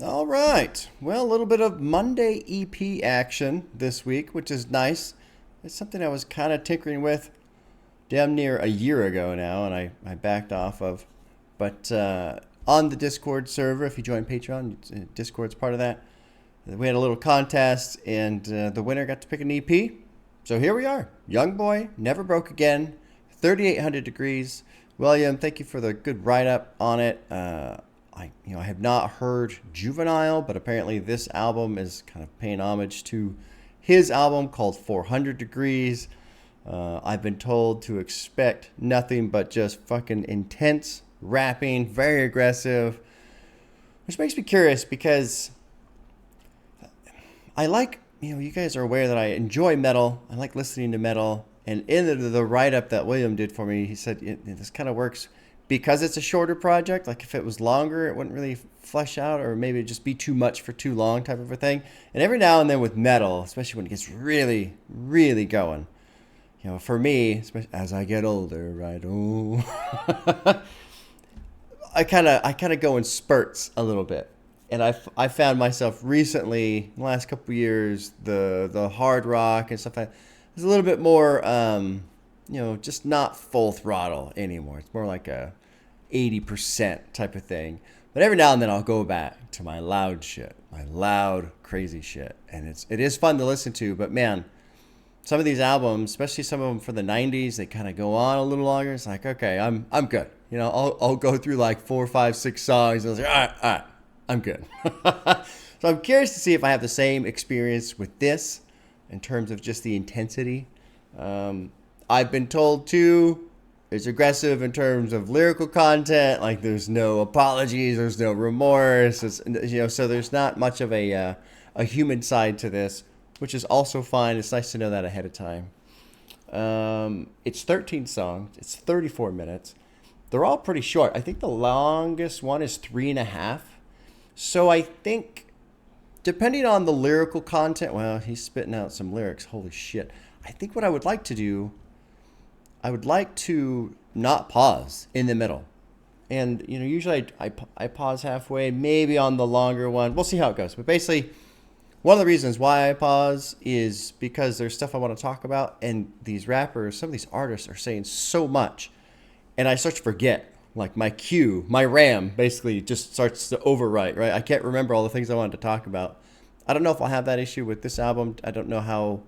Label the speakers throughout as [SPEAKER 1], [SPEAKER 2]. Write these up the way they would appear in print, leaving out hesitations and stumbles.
[SPEAKER 1] All right. Well, a little bit of Monday EP action this week, which is nice. It's something I was kind of tinkering with damn near a year ago now, and I backed off of. But on the Discord server, if you join Patreon, Discord's part of that. We had a little contest, and the winner got to pick an EP. So here we are. Youngboy, Never Broke Again, 3800 Degrees. William, thank you for the good write-up on it. I have not heard Juvenile, but apparently this album is kind of paying homage to his album called 400 Degrees. I've been told to expect nothing but just fucking intense rapping, very aggressive, which makes me curious because I like, you guys are aware that I enjoy metal. I like listening to metal. And in the write-up that William did for me, he said this kind of works because it's a shorter project. Like if it was longer, it wouldn't really flesh out, or maybe it'd just be too much for too long type of a thing. And every now and then with metal, especially when it gets really, really going, for me, especially as I get older, right? Oh, I kind of go in spurts a little bit. And I found myself recently, in the last couple of years, the hard rock and stuff like that, it's a little bit more, just not full throttle anymore. It's more like a 80% type of thing. But every now and then I'll go back to my loud shit, my loud, crazy shit. And it is fun to listen to. But man, some of these albums, especially some of them from the 90s, they kind of go on a little longer. It's like, okay, I'm good. I'll go through like 4, 5, 6 songs. And I was like, all right, I'm good. So I'm curious to see if I have the same experience with this in terms of just the intensity. I've been told too, it's aggressive in terms of lyrical content. Like there's no apologies, there's no remorse. So there's not much of a human side to this, which is also fine. It's nice to know that ahead of time. It's 13 songs. It's 34 minutes. They're all pretty short. I think the longest one is 3.5. So I think, depending on the lyrical content, well, he's spitting out some lyrics. Holy shit. I think what I would like to do, I would like to not pause in the middle. And, usually I pause halfway, maybe on the longer one. We'll see how it goes. But basically, one of the reasons why I pause is because there's stuff I want to talk about. And these rappers, some of these artists are saying so much. And I start to forget. Like my queue, my RAM basically just starts to overwrite, right? I can't remember all the things I wanted to talk about. I don't know if I'll have that issue with this album. I don't know how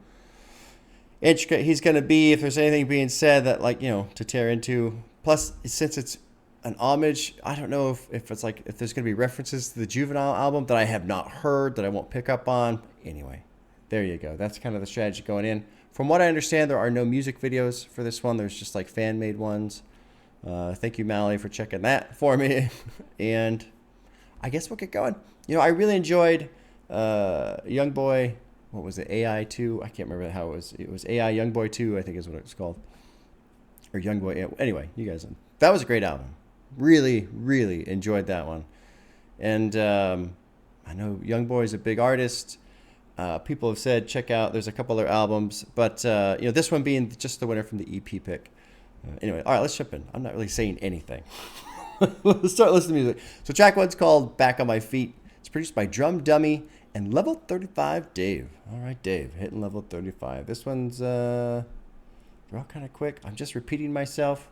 [SPEAKER 1] intricate he's going to be, if there's anything being said that, to tear into. Plus, since it's an homage, I don't know if it's like, if there's going to be references to the Juvenile album that I have not heard, that I won't pick up on. Anyway, there you go. That's kind of the strategy going in. From what I understand, there are no music videos for this one. There's just like fan-made ones. Thank you, Mally, for checking that for me. And I guess we'll get going. I really enjoyed Youngboy. What was it? AI 2? I can't remember how it was. It was AI Youngboy 2, I think is what it was called. Or Youngboy. Anyway, you guys, that was a great album. Really, really enjoyed that one. And I know Youngboy is a big artist. People have said check out, there's a couple other albums. But, this one being just the winner from the EP pick. Anyway, all right, let's jump in. I'm not really saying anything. Let's start listening to music. So track one's called Back on My Feet. It's produced by Drum Dummy and Level 35 Dave. All right, Dave, hitting level 35. This one's, they're all kind of quick. I'm just repeating myself.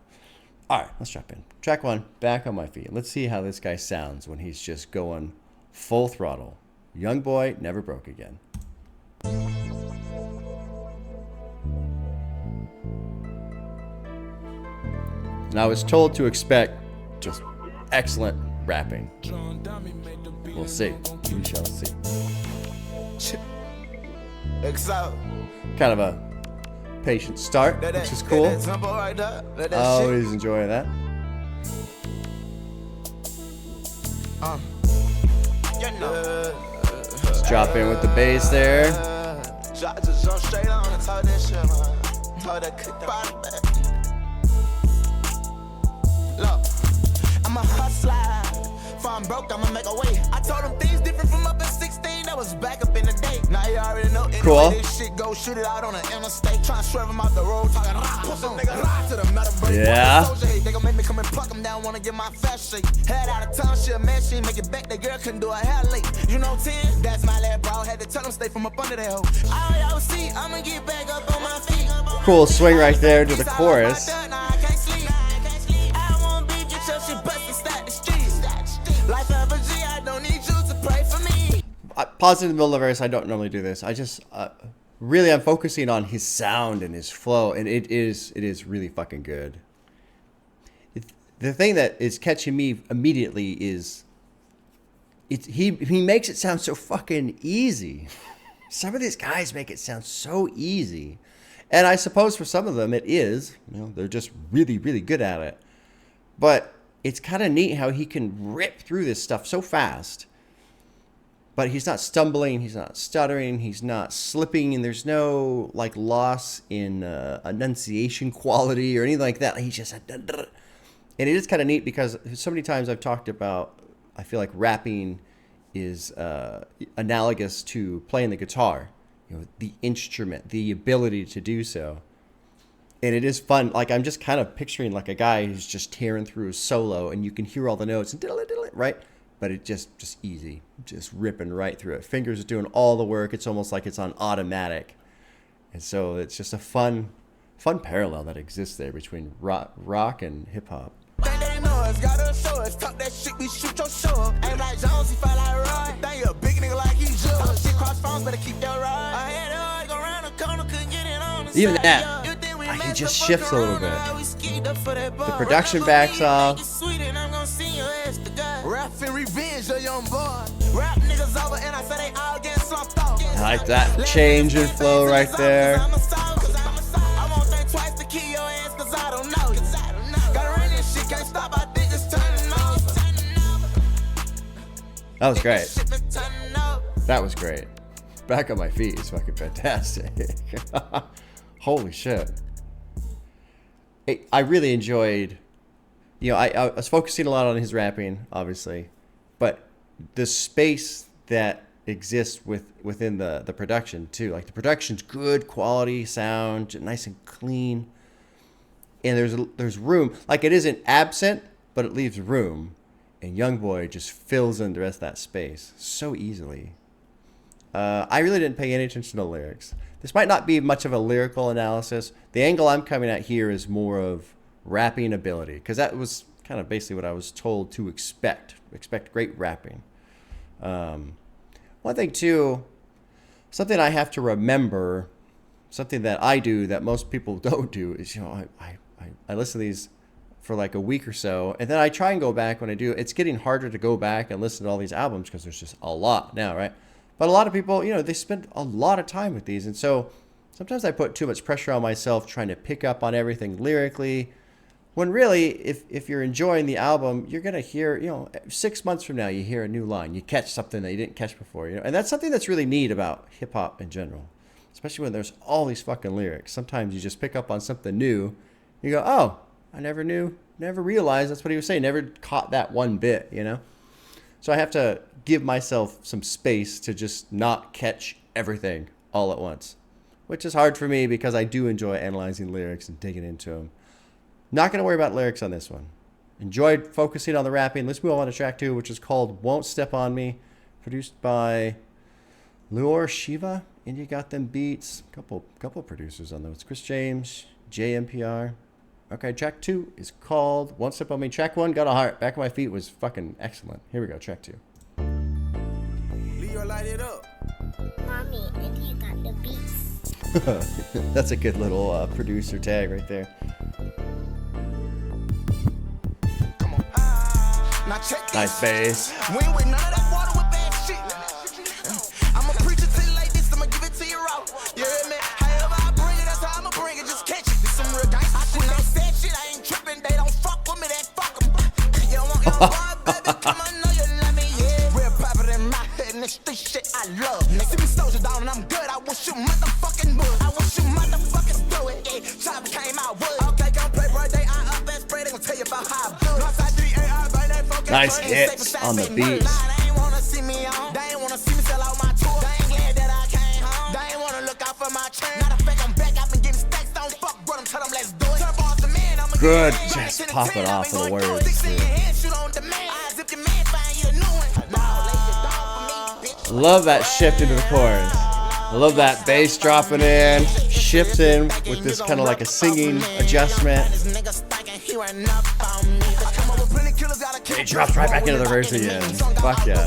[SPEAKER 1] All right, let's jump in. Track one, Back on My Feet. Let's see how this guy sounds when he's just going full throttle. Youngboy, Never Broke Again. And I was told to expect just excellent rapping. We'll see. We shall see. Kind of a patient start, which is cool. Always enjoy that. Let's drop in with the bass there.
[SPEAKER 2] I'm a hustler. If I'm broke, I'ma make a way. I told them things different from up at 16. That was back up in the day. Now you already know.
[SPEAKER 1] Cool.
[SPEAKER 2] This shit go shoot it out on the interstate. Try to swerve him out the road, talking push a nigga to the metal break.
[SPEAKER 1] Yeah.
[SPEAKER 2] They gon' make me come and pluck him down, wanna get my fast shake. Head out of town, she a man, she ain't make it back. That girl couldn't do her hair late. You know 10? That's my lad, bro. Had to tell him stay from up under that hoe. Y'all see, I'ma get back up on my feet.
[SPEAKER 1] Cool swing right there to the chorus. Pause in the middle of the verse. I don't normally do this. I just really I'm focusing on his sound and his flow, and it is really fucking good. The thing that is catching me immediately is he makes it sound so fucking easy. Some of these guys make it sound so easy, and I suppose for some of them it is. You know, they're just really really good at it. But it's kind of neat how he can rip through this stuff so fast. But he's not stumbling, he's not stuttering, he's not slipping, and there's no like loss in enunciation quality or anything like that. He's just and it is kind of neat because so many times I've talked about, I feel like rapping is analogous to playing the guitar, you know, the instrument, the ability to do so. And it is fun. Like I'm just kind of picturing like a guy who's just tearing through a solo, and you can hear all the notes and diddle it, right? But it just easy, just ripping right through it. Fingers are doing all the work. It's almost like it's on automatic. And so it's just a fun parallel that exists there between rock and hip hop. Even that, he just shifts a little bit. The production backs off. I like that change in flow right there. That was great. That was great. Back on my feet is fucking fantastic. Holy shit. I really enjoyed, you know, I was focusing a lot on his rapping, obviously, but the space that exists within the production too. Like the production's good quality sound, nice and clean, and there's room. Like it isn't absent, but it leaves room, and Youngboy just fills in the rest of that space so easily. I really didn't pay any attention to the lyrics. This might not be much of a lyrical analysis. The angle I'm coming at here is more of rapping ability, because that was kind of basically what I was told to expect. Expect great rapping. One thing too, something I have to remember, something that I do that most people don't do is, you know, I listen to these for like a week or so, and then I try and go back when I do. It's getting harder to go back and listen to all these albums because there's just a lot now, right? But a lot of people, you know, they spend a lot of time with these. And so sometimes I put too much pressure on myself trying to pick up on everything lyrically. When really, if you're enjoying the album, you're going to hear, you know, 6 months from now, you hear a new line. You catch something that you didn't catch before, you know. And that's something that's really neat about hip-hop in general. Especially when there's all these fucking lyrics. Sometimes you just pick up on something new. You go, oh, I never knew, never realized that's what he was saying. Never caught that one bit, you know. So I have to give myself some space to just not catch everything all at once, which is hard for me because I do enjoy analyzing lyrics and digging into them. Not going to worry about lyrics on this one. Enjoyed focusing on the rapping. Let's move on to track 2, which is called Won't Step On Me, produced by Luor Shiva. And you got them beats. Couple producers on those. Chris James, JMPR. Okay, track 2 is called Won't Step On Me. Track 1 got a heart. Back of My Feet was fucking excellent. Here we go, track 2.
[SPEAKER 2] Light it up.
[SPEAKER 3] Mommy, and you got the beats.
[SPEAKER 1] That's a good little producer tag right there.
[SPEAKER 2] Come on. Now check this.
[SPEAKER 1] Nice bass.
[SPEAKER 2] We ain't with none of that water with bad shit. I'm a preacher to you like this, I'ma give it to you raw. You hear me? However I bring it, that's how I'ma bring it. Just catch it. This some real gangsta shit. When I said shit, I ain't tripping. They don't fuck with me, they fuck them. You don't want your boy, baby, come on, know you love me, yeah. Real private in my head, and this street shit I love. See me soldier down and I'm good. I wish you motherfucking would. I wish you motherfuckers do it. Yeah, Choppa came out wood. Okay, gon' play birthday. I up and spray. They gon' tell you about how I do it.
[SPEAKER 1] Nice hits on the beats.
[SPEAKER 2] They ain't wanna see me on. They ain't wanna see me sell out my tour. They ain't glad that I came home. They ain't wanna look out for my train.
[SPEAKER 1] good just popping off of the words. Love that shift into the chorus. I love that bass dropping in, shifting with this kind of like a singing adjustment. It drops right back into the verse again. Fuck yeah.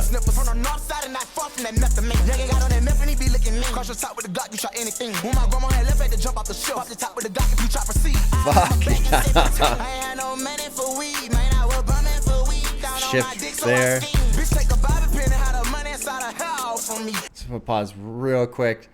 [SPEAKER 1] Fuck. Shift there. So I'll pause real quick.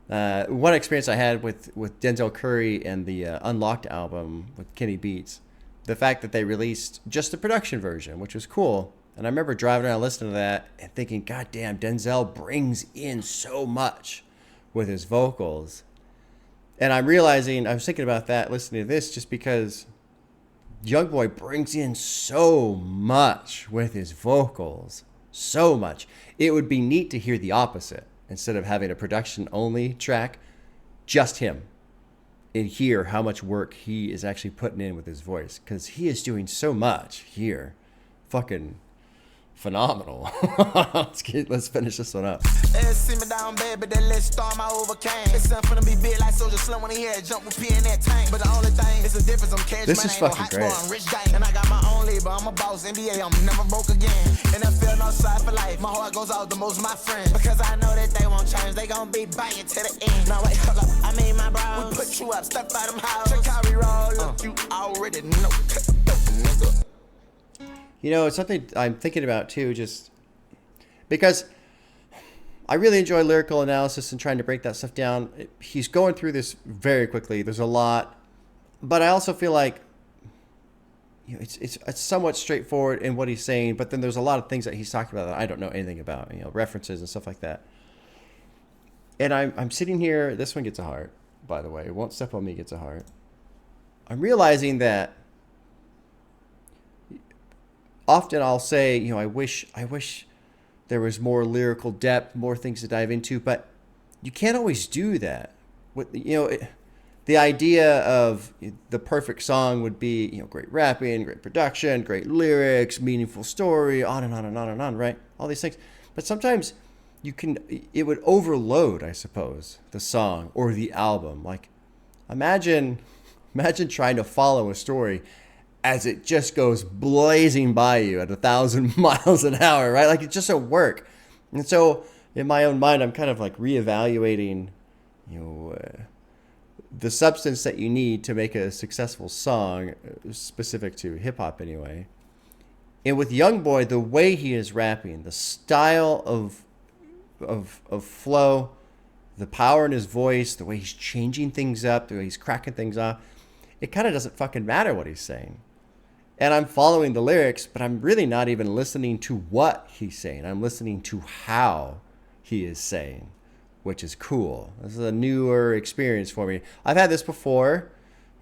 [SPEAKER 1] One experience I had with Denzel Curry and the Unlocked album with Kenny Beats, the fact that they released just the production version, which was cool. And I remember driving around listening to that and thinking, God damn, Denzel brings in so much with his vocals. And I'm realizing, I was thinking about that listening to this, just because Youngboy brings in so much with his vocals. So much. It would be neat to hear the opposite. Instead of having a production only track, just him. And hear how much work he is actually putting in with his voice. Because he is doing so much here. Fucking phenomenal. Let's finish this one up.
[SPEAKER 2] See me down, baby, then let's start my overcame. It's something to be big like Soldier Slim when he had jump with P in that tank. But the only thing is the difference, I'm cash.
[SPEAKER 1] This is fucking great.
[SPEAKER 2] And I got my own label, I'm a boss, NBA, I'm never broke again. And I feel no side for life, my heart goes out the most my friends. Because I know that they won't change, they gon' be banging to the end. Now wait, hold up, I mean my bros. We put you up, step out them house. Check how we roll, look, you already know.
[SPEAKER 1] You know, it's something I'm thinking about too, just because I really enjoy lyrical analysis and trying to break that stuff down. He's going through this very quickly. There's a lot, but I also feel like, you know, it's somewhat straightforward in what he's saying, but then there's a lot of things that he's talking about that I don't know anything about, you know, references and stuff like that. And I'm sitting here, this one gets a heart, by the way. Won't Step On Me gets a heart. I'm realizing that often I'll say, you know, I wish there was more lyrical depth, more things to dive into, but you can't always do that. You know, the idea of the perfect song would be, you know, great rapping, great production, great lyrics, meaningful story, on and on and on and on, right? All these things. But sometimes it would overload, I suppose, the song or the album. Like, imagine trying to follow a story as it just goes blazing by you at 1,000 miles an hour, right? Like, it just won't work. And so in my own mind, I'm kind of like reevaluating, you know, the substance that you need to make a successful song, specific to hip hop anyway. And with Youngboy, the way he is rapping, the style of flow, the power in his voice, the way he's changing things up, the way he's cracking things off, it kind of doesn't fucking matter what he's saying. And I'm following the lyrics, but I'm really not even listening to what he's saying. I'm listening to how he is saying, which is cool. This is a newer experience for me. I've had this before.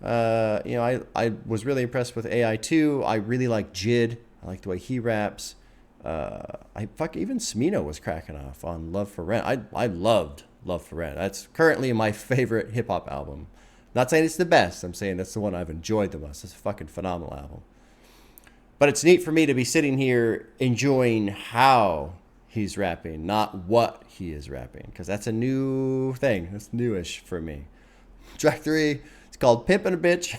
[SPEAKER 1] You know, I was really impressed with AI2. I really like Jid. I like the way he raps. Even Smino was cracking off on Love for Rent. I loved Love for Rent. That's currently my favorite hip hop album. Not saying it's the best. I'm saying that's the one I've enjoyed the most. It's a fucking phenomenal album. But it's neat for me to be sitting here enjoying how he's rapping, not what he is rapping, because that's a new thing. That's newish for me. Track 3, it's called Pimpin A Bitch,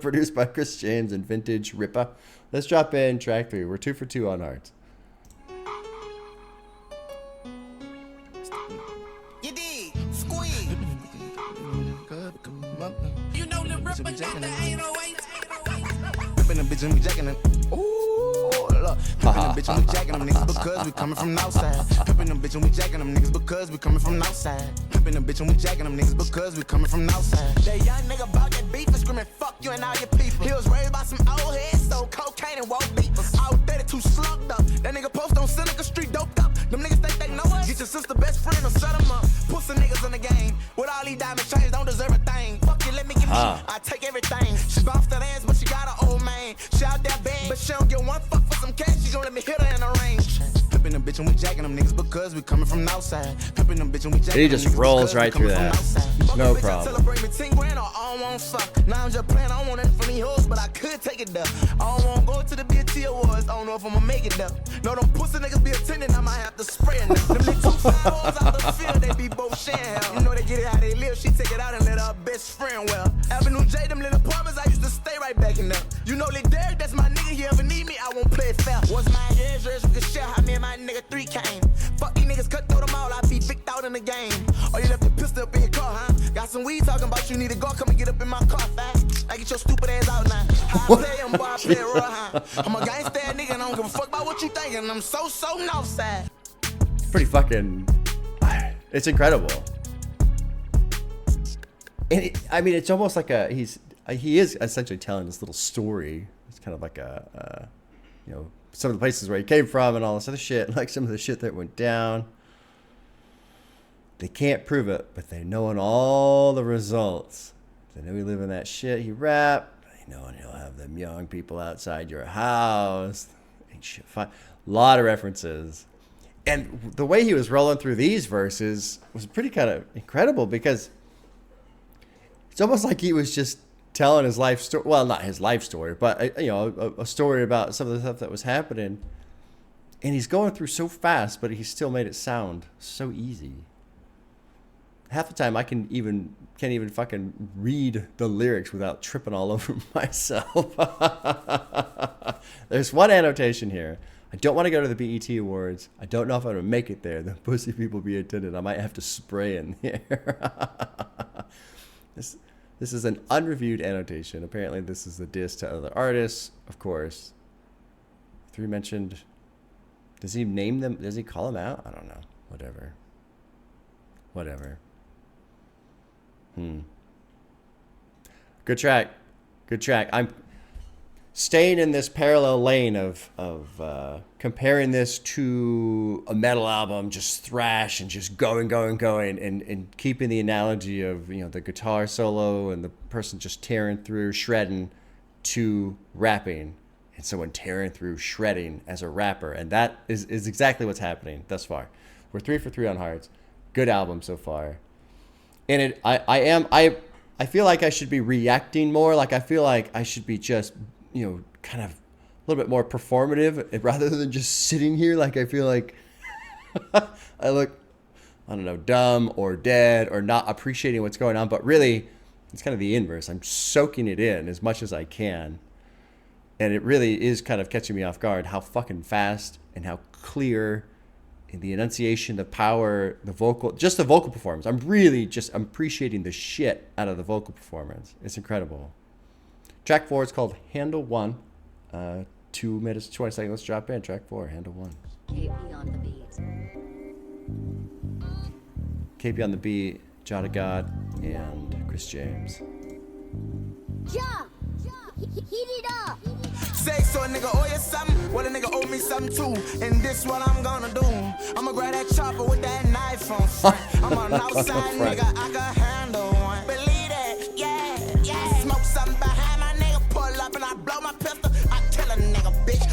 [SPEAKER 1] produced by Chris James and Vintage Rippa. Let's drop in track 3. We're 2 for 2 on hearts.
[SPEAKER 2] You dig? Squeeze. You know the Rippa got the 808. Pimpin' a bitch and we jacking it. Ooh, look. Pimpin' a bitch and we jacking them niggas because we coming from outside. Pimpin' a bitch and we jacking them niggas because we coming from outside. Pimpin' a bitch and we jacking them niggas because we coming from outside. That young nigga about that beef and screaming fuck you and all your people. He was worried about some old heads, so cocaine and woke beepers. All 32 slugged up. That nigga post on Seneca Street doped up. Them niggas think they know us. Get your sister best friend or set them up. Pussy niggas in the game. With all these diamond chains, don't deserve a thing. Fuck you, let me give me. I take everything. She bounced that ass, but she got an old man. She out there bad, but she don't get one fuck for some cash. She gon' let me hit her in the range. Pimpin' a bitch and we jacking them niggas because we coming from outside. Pimpin them bitch and we jacking
[SPEAKER 1] He just rolls right through that. No problem.
[SPEAKER 2] Celebrate me 10 grand or I don't want fuck. Now I'm just playing, I don't want nothing from these hoes, but I could take it there. I don't want to go to the BT Awards, I don't know if I'ma make it there. No, them pussy niggas be attending, I might have to spray them. Them little 2 hoes out the field, they be both sharing hell. You know they get it how they live, she take it out and let her best friend well. Avenue J, them little apartments, I used to stay right back in there. You know Lil Derek, that's my nigga, he ever need me, I won't play it fair. What's my address, we can share how me and my nigga 3 came. Fuck these niggas, cut through them all, I be viced out in the game. Oh, you left the pistol up in your car, huh? Got some weed talking about you need to go, come and get up in my car fast. I get your stupid ass out now. How I play him, boy, I play it raw, huh? I'm a gangsta ass nigga and I don't give a fuck about what you thinking. I'm so north side.
[SPEAKER 1] Pretty fucking, it's incredible. And I mean, it's almost like he is essentially telling this little story. It's kind of like you know, some of the places where he came from and all this other shit, like some of the shit that went down. They can't prove it, but they know in all the results. They know he live in that shit. He rap. They know he'll have them young people outside your house. Ain't shit fun. A lot of references. And the way he was rolling through these verses was pretty kind of incredible because it's almost like he was just telling his life story. Well, not his life story, but you know, a story about some of the stuff that was happening. And he's going through so fast, but he still made it sound so easy. Half the time I can't even fucking read the lyrics without tripping all over myself. There's one annotation here. I don't want to go to the BET Awards. I don't know if I'm going to make it there. The pussy people be attended. I might have to spray in here. This is an unreviewed annotation. Apparently this is the diss to other artists. Of course. 3 mentioned. Does he name them? Does he call them out? I don't know. Whatever. Good track. I'm staying in this parallel lane of comparing this to a metal album, just thrash and just going, and keeping the analogy of, you know, the guitar solo and the person just tearing through, shredding, to rapping, and someone tearing through, shredding as a rapper, and that is exactly what's happening thus far. We're 3 for 3 on Hearts. Good album so far. And I feel like I should be reacting more. Like I feel like I should be just, you know, kind of a little bit more performative rather than just sitting here. Like I feel like I look, I don't know, dumb or dead or not appreciating what's going on. But really, it's kind of the inverse. I'm soaking it in as much as I can. And it really is kind of catching me off guard how fucking fast and how clear in the enunciation, the power, the vocal, just the vocal performance. I'm appreciating the shit out of the vocal performance. It's incredible. Track 4 is called Handle 1. 2 minutes and 20 seconds. Let's drop in. Track 4, Handle 1.
[SPEAKER 4] KP on the beat.
[SPEAKER 1] KP on the beat, Jada God, and Chris James.
[SPEAKER 3] Yeah, heat it up.
[SPEAKER 2] Say so a nigga owe you something, well a nigga owe me something too. And this what I'm gonna do. I'ma grab that chopper with that knife from front. I'm an outside nigga, I can handle one. Believe that, yeah. Smoke something behind my nigga, pull up and I blow my pistol. I tell a nigga, bitch.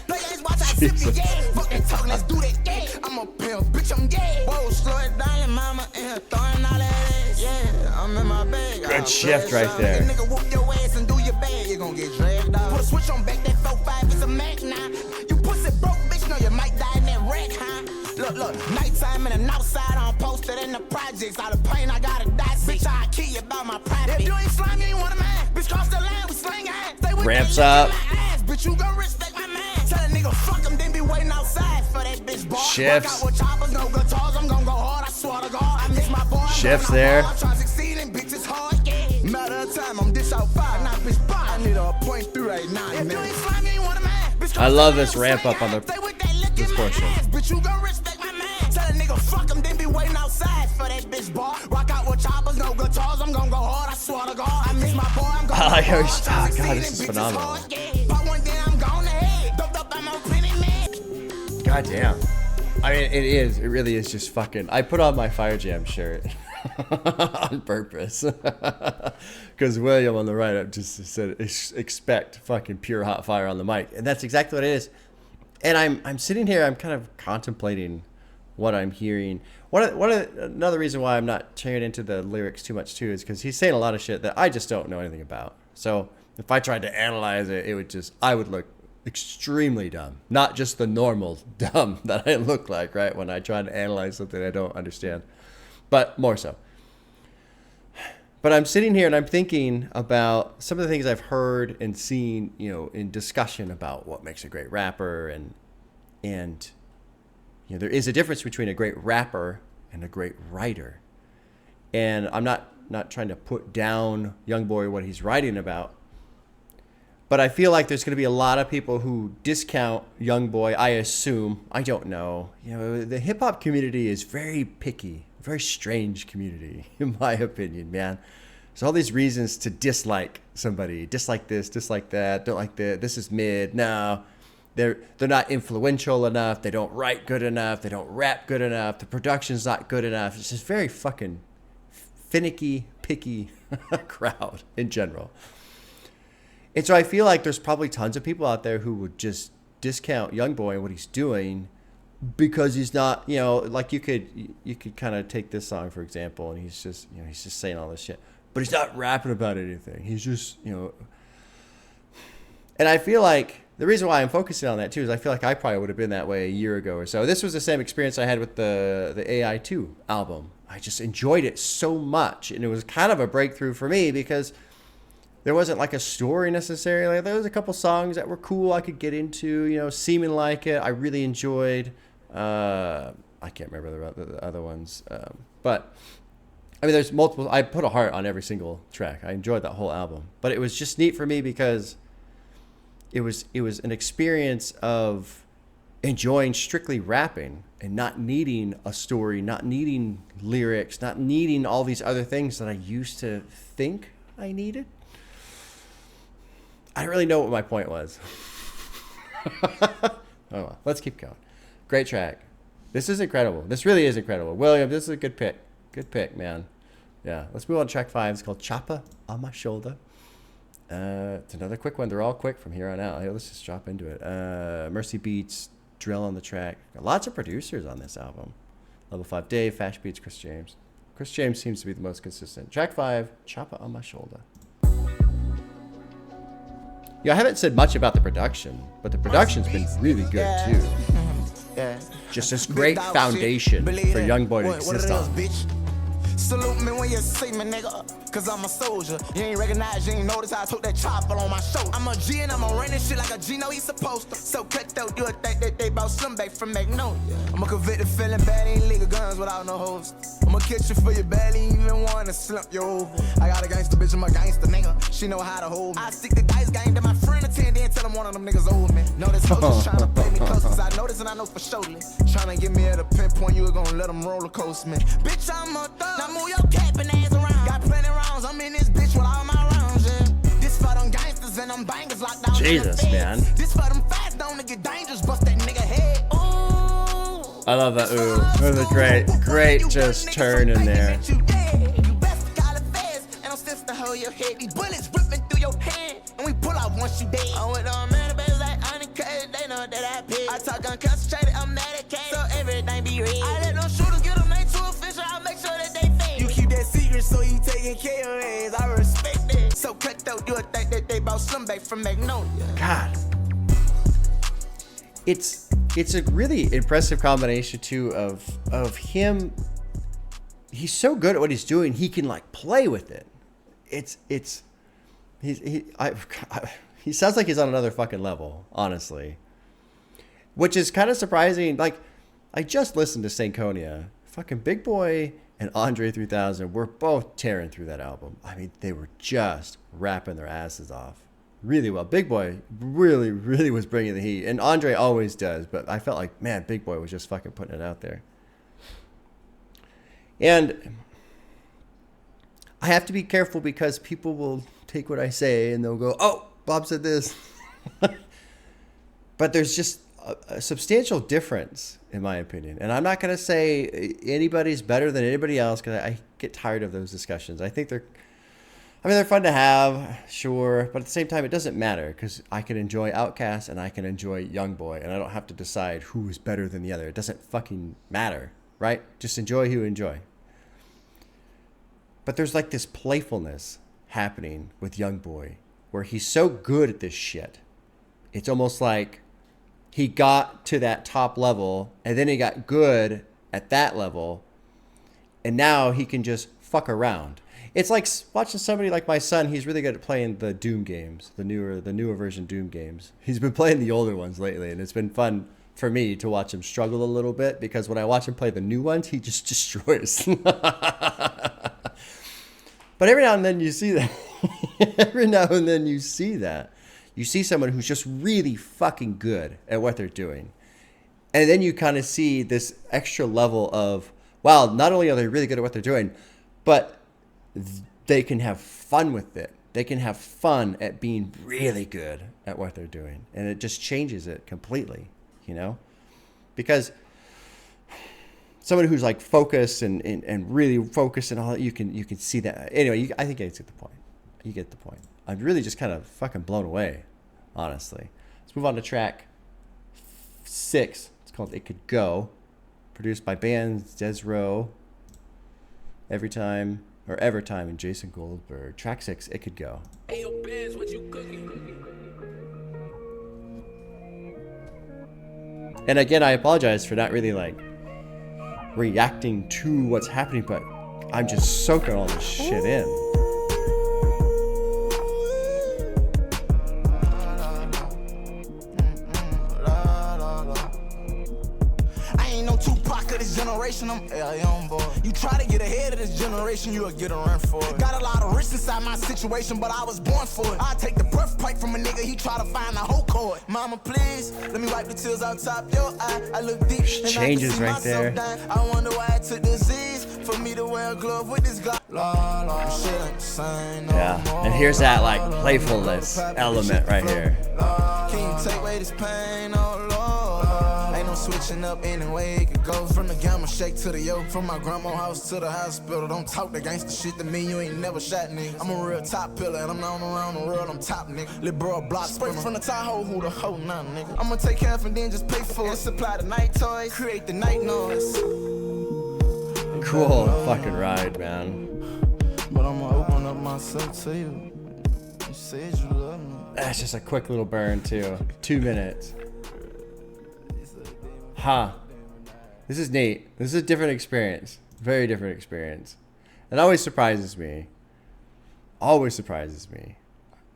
[SPEAKER 2] Play games, watch I sip it, yeah. Fucking talking, let's do that, yeah. I'm a pill, bitch, I'm gay. Whoa, slow it down, your mama in here throwing all that, yeah. I'm in my bag.
[SPEAKER 1] Good shift right there.
[SPEAKER 2] Nigga whoop your ass and do your bad, you gon' get dragged out. Put a switch on back, that 4-5, it's a Mac now. You pussy broke, bitch, know you might die in that wreck, huh? Look, nighttime and an outside, I'm posted in the projects. All the pain, I gotta die, bitch, I'll kill you about my private. If you ain't slime, you ain't one of mine. Bitch, cross the line, we sling ass. Stay with
[SPEAKER 1] Ramps
[SPEAKER 2] that,
[SPEAKER 1] up.
[SPEAKER 2] Ass, bitch, you gon' respect my man. Tell a nigga, fuck him, then be waiting outside for that bitch, boy.
[SPEAKER 1] Shifts.
[SPEAKER 2] Work out with choppers, no guitars, I'm gon' go hard, I swear to God. I miss my boy.
[SPEAKER 1] Shifts there.
[SPEAKER 2] I'm trying to succeed and bitches hard, yeah. Matter of time, I'm dish out 5, not bitch 5. I need a point 3 right now, if you ain't slime, you ain't one of mine. Bitch,
[SPEAKER 1] I love this ramp up on this portion.
[SPEAKER 2] Bitch, you gon' respect my man. Tell a nigga fuck him, then be waiting outside for that bitch, boy. Rock out with choppers, no guitars, I'm gon' go hard, I swear to God. I miss my boy, I'm gon' go hard.
[SPEAKER 1] Oh, God, this is phenomenal.
[SPEAKER 2] But one day I'm gone ahead. Doped up, I'm a penny man.
[SPEAKER 1] God damn. I mean, it is. It really is just fucking. I put on my Fire Jam shirt on purpose. Because William on the right up just said, expect fucking pure hot fire on the mic. And that's exactly what it is. And I'm sitting here, I'm kind of contemplating what I'm hearing. Another reason why I'm not tearing into the lyrics too much too is because he's saying a lot of shit that I just don't know anything about. So if I tried to analyze it, I would look extremely dumb. Not just the normal dumb that I look like, right? When I try to analyze something I don't understand, but more so. But I'm sitting here and I'm thinking about some of the things I've heard and seen, in discussion about what makes a great rapper, and there is a difference between a great rapper and a great writer. And I'm not trying to put down Youngboy, what he's writing about, but I feel like there's going to be a lot of people who discount Youngboy. I assume, I don't know. The hip hop community is very picky. Very strange community, in my opinion, man. There's all these reasons to dislike somebody. Dislike this, dislike that, don't like that. This is mid. No, they're not influential enough. They don't write good enough. They don't rap good enough. The production's not good enough. It's just very fucking finicky, picky crowd in general. And so I feel like there's probably tons of people out there who would just discount Youngboy and what he's doing, because he's not, like you could kind of take this song for example, and he's just saying all this shit, but he's not rapping about anything. He's just, and I feel like the reason why I'm focusing on that too is I feel like I probably would have been that way a year ago or so. This was the same experience I had with the AI2 album. I just enjoyed it so much, and it was kind of a breakthrough for me because there wasn't like a story necessarily. There was a couple songs that were cool I could get into, Seeming Like It. I really enjoyed. I can't remember the other ones. But, I mean, there's multiple. I put a heart on every single track. I enjoyed that whole album. But it was just neat for me because it was an experience of enjoying strictly rapping and not needing a story, not needing lyrics, not needing all these other things that I used to think I needed. I don't really know what my point was. Oh well, let's keep going. Great track. This is incredible. This really is incredible. William, this is a good pick. Good pick, man. Yeah, let's move on to track 5. It's called Choppa On My Shoulda. It's another quick one. They're all quick from here on out. Hey, let's just drop into it. Mercy Beats, drill on the track. Got lots of producers on this album. Level 5 Dave, Fash Beats, Chris James. Chris James seems to be the most consistent. Track 5, Choppa On My Shoulda. I haven't said much about the production, but the production's been really good too. Just this great foundation for Youngboy to exist on.
[SPEAKER 2] Salute me when you see me, nigga, cause I'm a soldier. You ain't recognize, you ain't notice how I took that chopper on my shoulder. I'm a G and I'm a running shit like a G, know he's supposed to. So cut though, you would think that they bout some back from Magnolia. I'm a convicted feeling bad, ain't legal guns without no hoes. I'ma catch you for your belly, even wanna slump you over. I got a gangster bitch, I'm a gangster nigga. She know how to hold me. I stick the dice game to my friend attend, then tell him one of them niggas old man. Know this hoe just tryna play me close, cause I know this and I know for surely. Tryna get me at a pinpoint, you gonna let them roller coaster me. Bitch, I'm a thug. Now move your capping ass around. Got plenty rounds, I'm in this bitch with all my rounds, yeah. This for them gangsters and them bangers locked down.
[SPEAKER 1] Jesus, man.
[SPEAKER 2] This for them fast, don't nigga dangerous, bust that nigga head. Ooh.
[SPEAKER 1] I love that ooh. That was a great just turn in there.
[SPEAKER 2] You best call it fast, and I'm still to hold your head. These bullets ripping through your hand, and we pull off once you dead. I'm with them man, baby, like honeycomb, they know that I pay. I talk unconcentrated, I'm medicated, so everything be real. I let them shooters get them name to official, I'll make sure that they fade. You keep that secret, so you taking care of it. I respect it. So cut though, you would think that they bought some back from Magnolia.
[SPEAKER 1] God. It's a really impressive combination too of him. He's so good at what he's doing. He can like play with it. He sounds like he's on another fucking level, honestly. Which is kind of surprising. Like, I just listened to Sankonia. Fucking Big Boy and Andre 3000 were both tearing through that album. I mean, they were just rapping their asses off really well. Big Boy really, really was bringing the heat. And Andre always does. But I felt like, man, Big Boy was just fucking putting it out there. And I have to be careful because people will take what I say and they'll go, oh, Bob said this. But there's just a substantial difference, in my opinion. And I'm not going to say anybody's better than anybody else because I get tired of those discussions. I think I mean, they're fun to have, sure, but at the same time, it doesn't matter because I can enjoy Outkast and I can enjoy Youngboy, and I don't have to decide who is better than the other. It doesn't fucking matter, right? Just enjoy who you enjoy. But there's like this playfulness happening with Youngboy where he's so good at this shit. It's almost like he got to that top level and then he got good at that level, and now he can just fuck around. It's like watching somebody like my son. He's really good at playing the Doom games, the newer version Doom games. He's been playing the older ones lately, and it's been fun for me to watch him struggle a little bit because when I watch him play the new ones, he just destroys. But every now and then you see that. Every now and then you see that. You see someone who's just really fucking good at what they're doing. And then you kind of see this extra level of, wow, not only are they really good at what they're doing, but they can have fun with it. They can have fun at being really good at what they're doing. And it just changes it completely, you know? Because someone who's like focused and really focused and all that, you can see that. Anyway, I think you get the point. You get the point. I'm really just kind of fucking blown away, honestly. Let's move on to track 6. It's called It Could Go. Produced by bands Desro, Every Time, and Jason Goldberg. Track 6, It Could Go.
[SPEAKER 2] Hey, yo, Biz, what you cooking?
[SPEAKER 1] And again, I apologize for not really like reacting to what's happening, but I'm just soaking all this shit in.
[SPEAKER 2] Generation, I'm a young boy. You try to get ahead of this generation, you'll get a run for it. Got a lot of risks inside my situation, but I was born for it. I take the breath pipe from a nigga, he try to find the whole chord. Mama, please, let me wipe the tears out top your eye. I look deep, and
[SPEAKER 1] changes right there.
[SPEAKER 2] I wonder why I took disease for me to wear a glove with this guy. Shit ain't the same no more.
[SPEAKER 1] And here's that like playfulness element right here.
[SPEAKER 2] Can you take away this pain, oh Lord? Ain't no switching up anyway. It could go from the gamma shake to the yo, from my grandma's house to the hospital. Don't talk the gangster shit to me, you ain't never shot niggas. I'm a real top pillar and I'm known around the world, I'm top nigga. Lil' bro block straight from the Tahoe, who the hoe now, nigga. I'ma take care of and then just pay for it. Supply the night toys, create the night noise.
[SPEAKER 1] Cool fucking ride, man.
[SPEAKER 2] But I'ma open up myself to you. You said you love me.
[SPEAKER 1] That's just a quick little burn too. 2 minutes. Huh. This is neat. This is a different experience. Very different experience. It always surprises me. Always surprises me.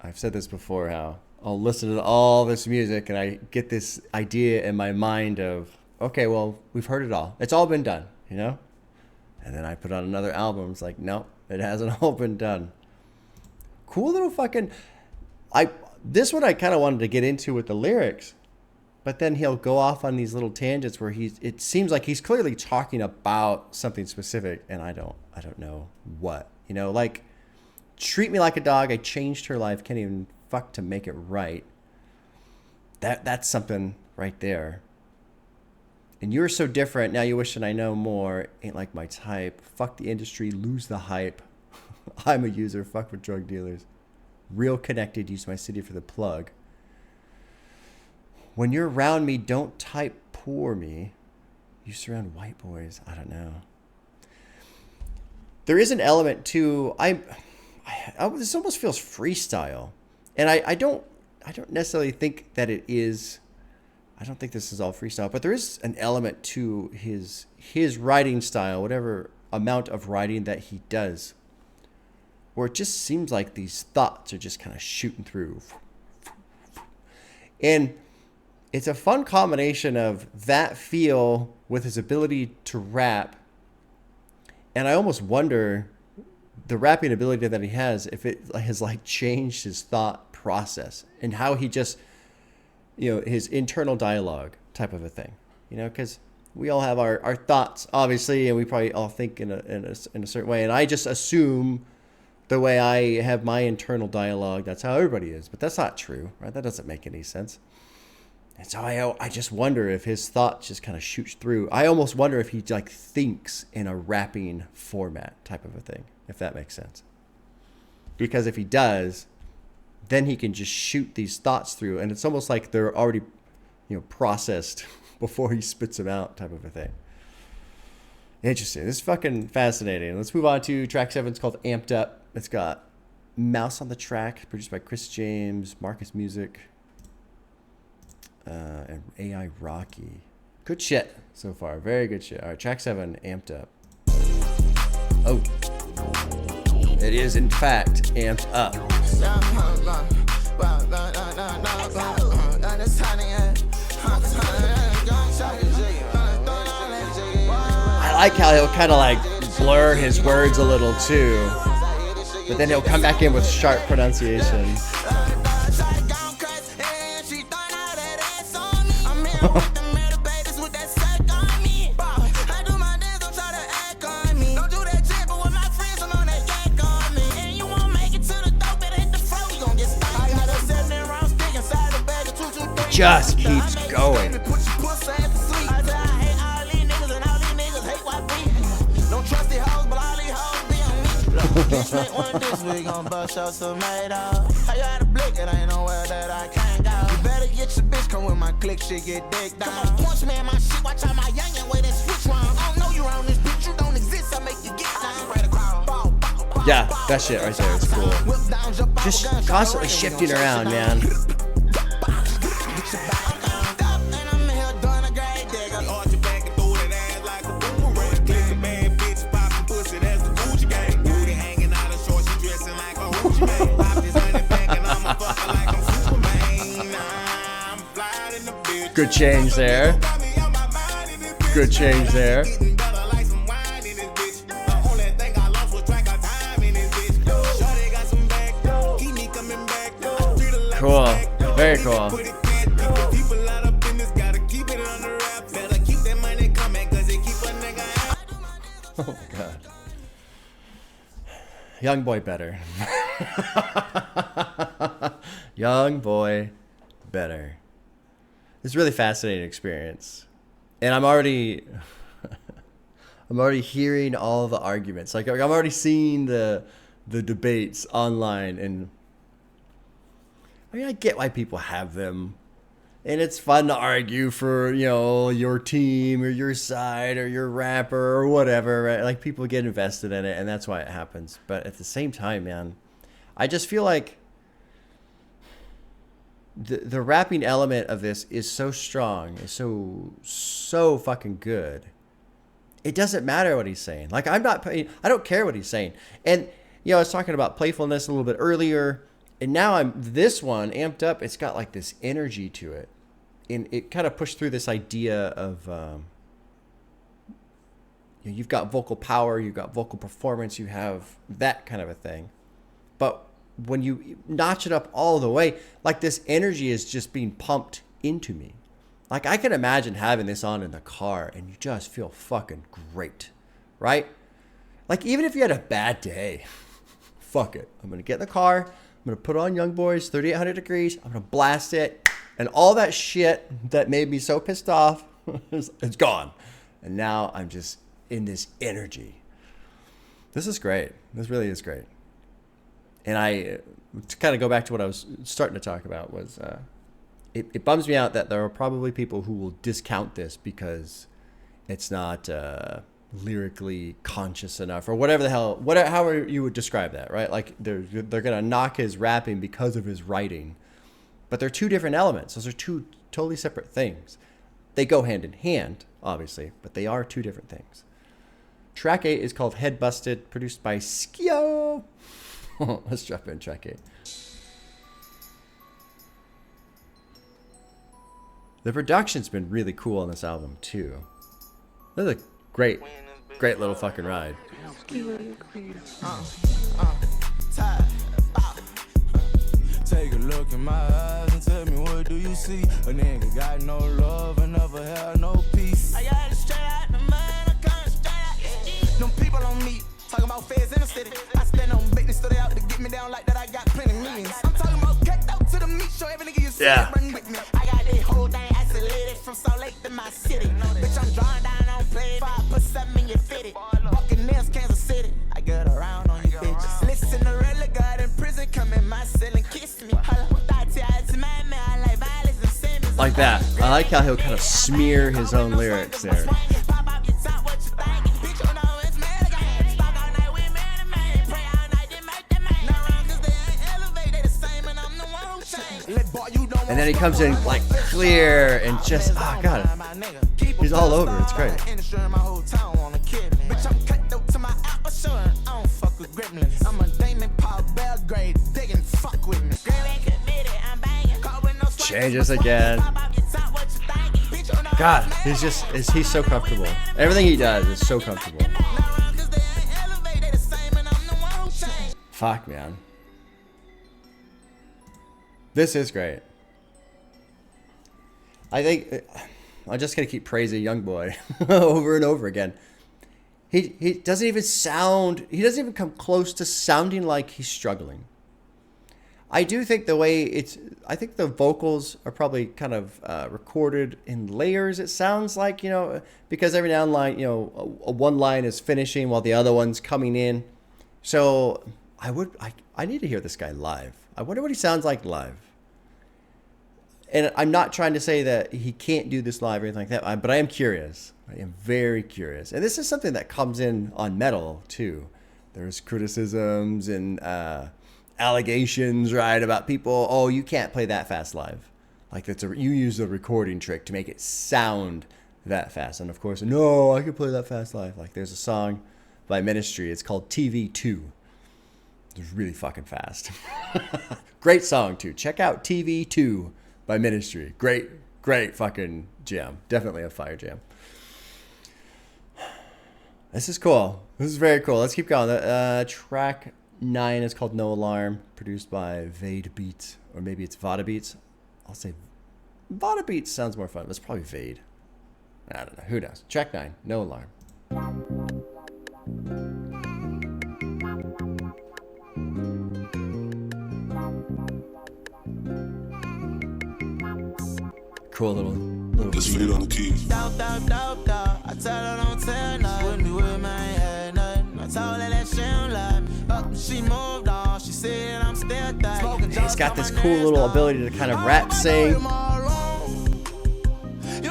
[SPEAKER 1] I've said this before, how I'll listen to all this music and I get this idea in my mind of, okay, well, we've heard it all. It's all been done, you know? And then I put on another album. It's like, nope, it hasn't all been done. Cool little fucking... This one I kind of wanted to get into with the lyrics. But then he'll go off on these little tangents where it seems like he's clearly talking about something specific, and I don't know what. You know, like, treat me like a dog, I changed her life, can't even fuck to make it right. That's something right there. And you're so different, now you wish that I know more, ain't like my type. Fuck the industry, lose the hype. I'm a user, fuck with drug dealers. Real connected, use my city for the plug. When you're around me, don't type poor me. You surround white boys. I don't know. There is an element to this almost feels freestyle, and I don't necessarily think that it is. I don't think this is all freestyle, but there is an element to his writing style, whatever amount of writing that he does, where it just seems like these thoughts are just kind of shooting through, and it's a fun combination of that feel with his ability to rap. And I almost wonder the rapping ability that he has, if it has like changed his thought process and how he just, you know, his internal dialogue type of a thing, you know, because we all have our thoughts, obviously, and we probably all think in a certain way. And I just assume the way I have my internal dialogue, that's how everybody is. But that's not true, right? That doesn't make any sense. And so I just wonder if his thoughts just kind of shoots through. I almost wonder if he like thinks in a rapping format type of a thing, if that makes sense. because if he does, then he can just shoot these thoughts through, and it's almost like they're already, processed before he spits them out, type of a thing. Interesting. This is fucking fascinating. Let's move on to track 7. It's called Amped Up. It's got Mouse on the track, produced by Chris James, Marcus Music, and AI Rocky. Good shit so far. Very good shit. All right, track 7, Amped Up. Oh. It is, in fact, amped up. I like how he'll kind of like blur his words a little too, but then he'll come back in with sharp pronunciation. Just keeps going. Yeah, that shit right there is cool. Just constantly shifting around, man. Good change there. Good change there. Cool. Very cool. Oh my god. Youngboy better. Youngboy better. It's a really fascinating experience. And I'm already hearing all the arguments. Like I'm already seeing the debates online, and I mean I get why people have them. And it's fun to argue for, your team or your side or your rapper or whatever, right? Like people get invested in it, and that's why it happens. But at the same time, man, I just feel like the rapping element of this is so strong, is so fucking good. It doesn't matter what he's saying. Like I don't care what he's saying. And I was talking about playfulness a little bit earlier, and now this one amped up. It's got like this energy to it, and it kind of pushed through this idea of you've got vocal power, you've got vocal performance, you have that kind of a thing, but when you notch it up all the way, like this energy is just being pumped into me. Like I can imagine having this on in the car and you just feel fucking great, right? Like even if you had a bad day, fuck it. I'm going to get in the car. I'm going to put on Youngboy's 3800 degrees. I'm going to blast it. And all that shit that made me so pissed off, it's gone. And now I'm just in this energy. This is great. This really is great. And to kind of go back to what I was starting to talk about was, it bums me out that there are probably people who will discount this because it's not lyrically conscious enough or whatever the hell, however you would describe that, right? Like they're gonna knock his rapping because of his writing, but they're two different elements. Those are two totally separate things. They go hand in hand, obviously, but they are two different things. Track 8 is called Head Busted, produced by Skio. Let's drop in track 8. The production's been really cool on this album too. This is a great little fucking ride.
[SPEAKER 2] Take a look in my eyes and tell me what do you see? A nigga got no love and never had no peace. I got it straight out the mud, I come straight out the street. Them people on me, talking about feds in the city. I stand on business, stood out to get me down like that. I got plenty millions. I'm talking about cut out to the meat show. Every nigga you see run with me. I got this whole thing isolated from Salt Lake to my city. Bitch, I'm drawing down on play. 5 put something in your fitted. Fucking nails, Kansas City. I get around on you bitches. Listen to really God and
[SPEAKER 1] I like how he'll kind of smear his own lyrics there. And then he comes in like clear and just, oh god, he's all over. It's great. Changes again. God, he's so comfortable. Everything he does is so comfortable. Fuck, man. This is great. I think I'm just gonna keep praising Youngboy over and over again. He doesn't even sound. He doesn't even come close to sounding like he's struggling. I do think the way it's. I think the vocals are probably kind of recorded in layers. It sounds like, you know, because every now and line, you know, one line is finishing while the other one's coming in. So I need to hear this guy live. I wonder what he sounds like live. And I'm not trying to say that he can't do this live or anything like that, but I am curious. I am very curious. And this is something that comes in on metal, too. There's criticisms and allegations, right, about people, oh, you can't play that fast live. Like, you use a recording trick to make it sound that fast. And, of course, no, I can play that fast live. Like, there's a song by Ministry. It's called TV2. It's really fucking fast. Great song, too. Check out TV2 by Ministry. Great fucking jam. Definitely a fire jam. This is cool. This is very cool. Let's keep going. Track 9 is called No Alarm, produced by Vade Beats, or maybe it's Vada Beats. I'll say Vada Beats sounds more fun, but it's probably Vade. I don't know. Who knows? Track 9, No Alarm. Cool little
[SPEAKER 5] Just fade on the keys.
[SPEAKER 2] I tell her don't tell nothing. With me with my head nothing. I told her that she don't like me. Up, she moved on. She said I'm still thugging.
[SPEAKER 1] He's got this cool little ability to kind of rap sing.
[SPEAKER 2] You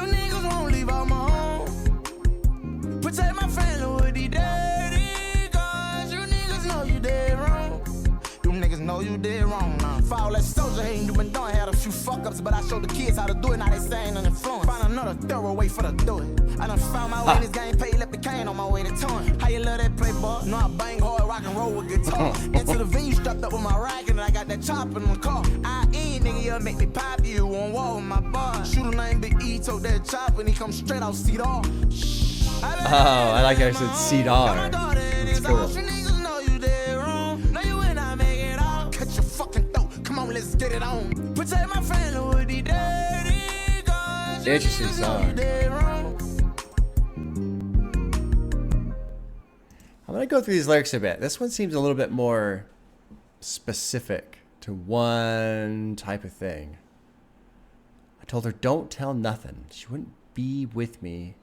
[SPEAKER 2] niggas won't leave out my home. Protect my family with these daddy guns. You niggas know you did wrong. You niggas know you did wrong now. Foul that soldier hating you been doing. Had a few fuck ups, but I showed the kids how to do it. Now they saying an influence. Find another thorough way for to do it. I done found my way in this game, pay, left the cane on my way to touring. How you love that play ball? No, I bang hard, rock and roll with guitar. Into the venue, strapped up with my rack, and I got that chopper in the car. I ain't nigga, you make me pop you on wall with my bar. Shooter name Big E, told that chopper, and he come straight out Cedar.
[SPEAKER 1] Oh, I like how I said Cedar. That's cool.
[SPEAKER 2] Let's get it on. Protect my family with the daddy guns.
[SPEAKER 1] Interesting song. I'm gonna go through these lyrics a bit. This one seems a little bit more specific to one type of thing. I told her, don't tell nothing. She wouldn't be with me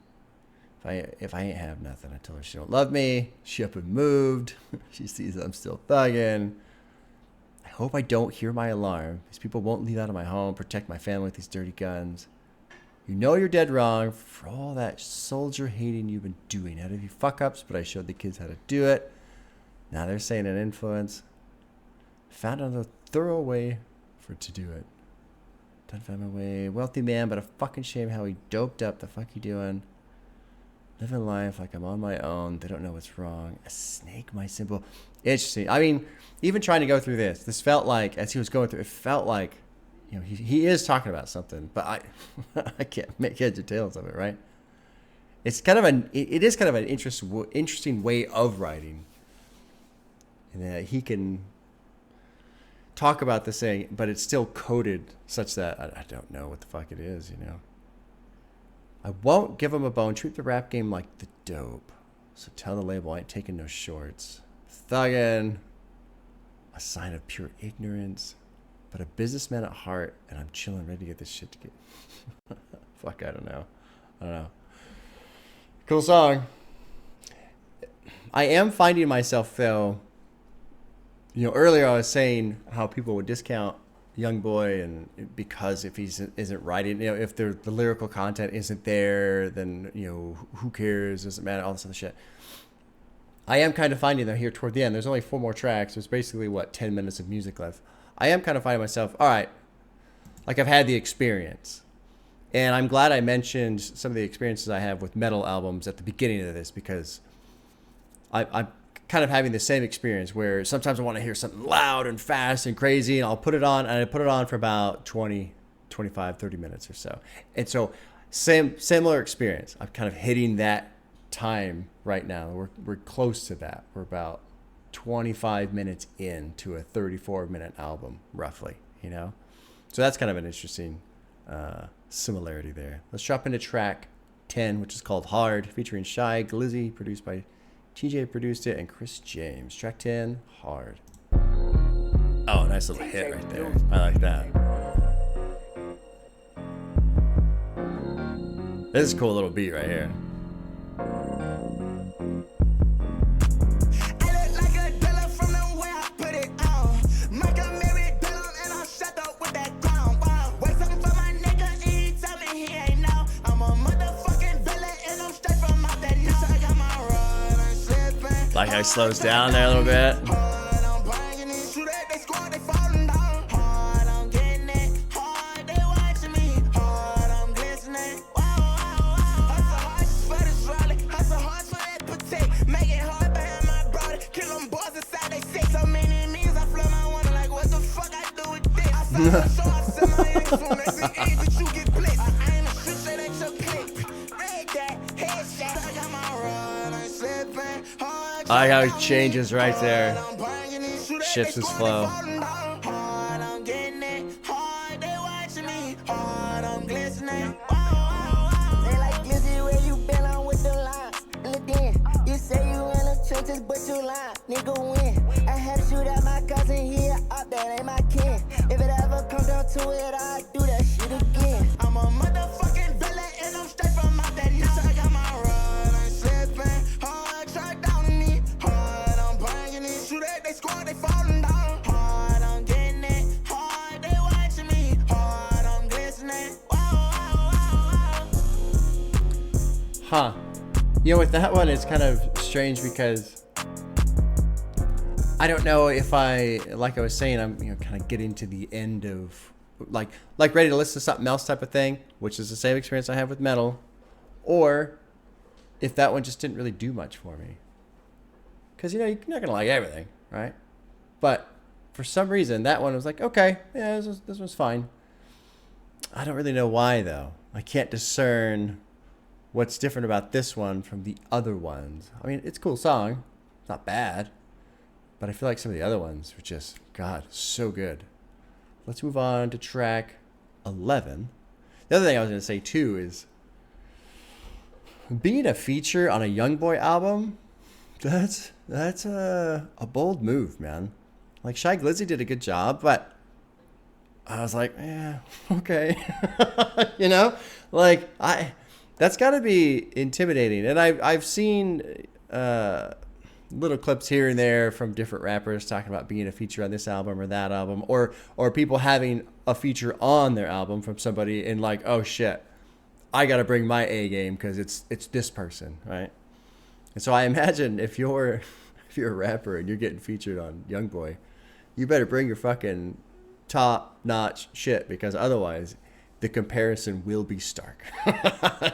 [SPEAKER 1] if I ain't have nothing. I told her she don't love me. She up and moved. She sees I'm still thugging. I hope I don't hear my alarm. These people won't leave out of my home, protect my family with these dirty guns. You know you're dead wrong for all that soldier hating you've been doing. Out of you fuck ups, but I showed the kids how to do it. Now they're saying an influence. Found another thorough way to do it. Done found my way. Wealthy man, but a fucking shame how he doped up. The fuck you doing? Living life like I'm on my own. They don't know what's wrong. A snake, my symbol. Interesting. I mean, even trying to go through this felt like, as he was going through, it felt like, you know, he is talking about something, but I can't make heads or tails of it, right? It's kind of it is kind of an interesting way of writing, and that he can talk about this thing, but it's still coded such that I don't know what the fuck it is, you know. I won't give him a bone. Treat the rap game like the dope. So tell the label I ain't taking no shorts. Thuggin'. A sign of pure ignorance. But a businessman at heart. And I'm chilling, ready to get this shit to get. Fuck, I don't know. Cool song. I am finding myself, though. You know, earlier I was saying how people would discount, Youngboy, and because if he isn't writing, if the lyrical content isn't there, then who cares? Doesn't matter. All this other shit. I am kind of finding that here toward the end. There's only 4 more tracks. There's basically 10 minutes of music left. I am kind of finding myself, all right, like I've had the experience, and I'm glad I mentioned some of the experiences I have with metal albums at the beginning of this, because I'm kind of having the same experience where sometimes I want to hear something loud and fast and crazy, and I'll put it on, and I put it on for about 20, 25, 30 minutes or so. And so similar experience. I'm kind of hitting that time right now. We're close to that. We're about 25 minutes into a 34-minute album, roughly, So that's kind of an interesting similarity there. Let's drop into track 10, which is called Hard, featuring Shy Glizzy, produced by TJ produced it, and Chris James. Track 10, Hard. Oh, nice little hit right there. I like that. This is a cool little beat right here. Like how he slows down there a little bit. I like how he changes right there. Shifts his flow.
[SPEAKER 5] But you lying, nigga win. I had to shoot at my cousin here up, that ain't my kin. If it ever comes down to it, I'll do that shit again. I'm a motherfucking villain and I'm straight from out that nut. I got my run, I'm slipping hard, try down on me. Hard, I'm banging it, shoot at they squad, they falling down. Hard, I'm getting it, hard, they watching me. Hard, I'm glistening.
[SPEAKER 1] Huh. With that one, it's kind of strange because I don't know if like I was saying, I'm kind of getting to the end of like ready to listen to something else type of thing, which is the same experience I have with metal, or if that one just didn't really do much for me. Because you're not gonna like everything, right? But for some reason, that one was like, okay, yeah, this was fine. I don't really know why though. I can't discern what's different about this one from the other ones. I mean, it's a cool song. It's not bad. But I feel like some of the other ones were just, God, so good. Let's move on to track 11. The other thing I was going to say, too, is being a feature on a Youngboy album, that's a bold move, man. Like, Shy Glizzy did a good job, but I was like, yeah, okay. That's got to be intimidating. And I've seen little clips here and there from different rappers talking about being a feature on this album or that album, or people having a feature on their album from somebody and like, oh shit, I got to bring my A game because it's this person, right? And so I imagine if you're a rapper and you're getting featured on Youngboy, you better bring your fucking top-notch shit, because otherwise the comparison will be stark,